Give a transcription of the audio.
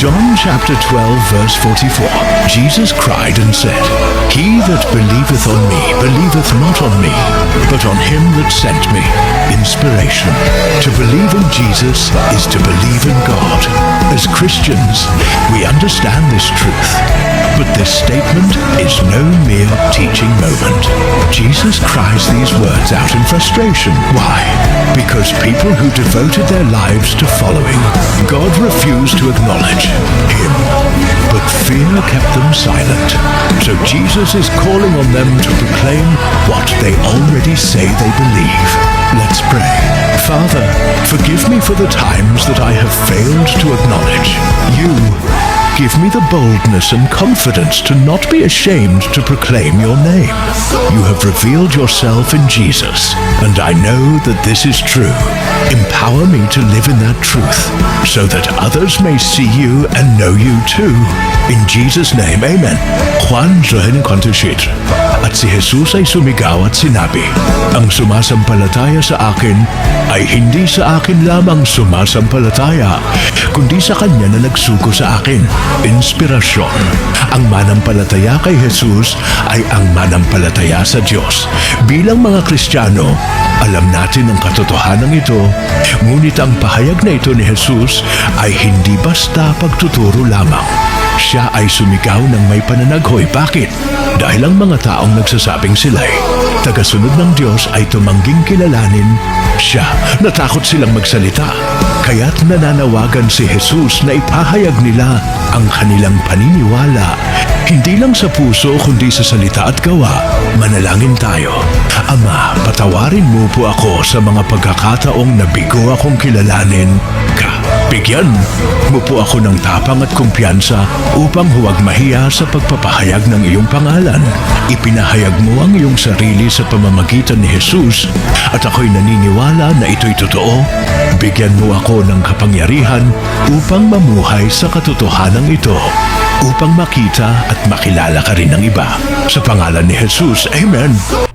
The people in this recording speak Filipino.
John chapter 12 verse 44, Jesus cried and said, He that believeth on me believeth not on me, but on him that sent me. Inspiration. To believe in Jesus is to believe in God. As Christians, we understand this truth. But this statement is no mere teaching moment. Jesus cries these words out in frustration. Why? Because people who devoted their lives to following, God refused to acknowledge Him. But fear kept them silent. So Jesus is calling on them to proclaim what they already say they believe. Let's pray. Father, forgive me for the times that I have failed to acknowledge You. Give me the boldness and confidence to not be ashamed to proclaim Your name. You have revealed Yourself in Jesus, and I know that this is true. Empower me to live in that truth, so that others may see You and know You too. In Jesus' name, Amen. Juan Joel Contushit. At si Jesus ay sumigaw at sinabi, Ang sumasampalataya sa akin ay hindi sa akin lamang sumasampalataya, kundi sa Kanya na nagsugo sa akin. Inspirasyon. Ang manampalataya kay Jesus ay ang manampalataya sa Diyos. Bilang mga Kristiyano, alam natin ang katotohanan ito, ngunit ang pahayag na ito ni Jesus ay hindi basta pagtuturo lamang. Siya ay sumigaw ng may pananaghoy. Bakit? Dahil ang mga taong nagsasabing sila'y tagasunod ng Diyos ay tumangging kilalanin Siya. Natakot silang magsalita. Kaya't nananawagan si Jesus na ipahayag nila ang kanilang paniniwala. Hindi lang sa puso kundi sa salita at gawa. Manalangin tayo. Ama, patawarin mo po ako sa mga pagkakataong nabigo akong kilalanin ka. Bigyan mo po ako ng tapang at kumpiyansa upang huwag mahiya sa pagpapahayag ng iyong pangalan. Ipinahayag mo ang iyong sarili sa pamamagitan ni Jesus at ako'y naniniwala na ito'y totoo. Bigyan mo ako ng kapangyarihan upang mamuhay sa katotohanan ito, upang makita at makilala ka rin ng iba. Sa pangalan ni Jesus, Amen.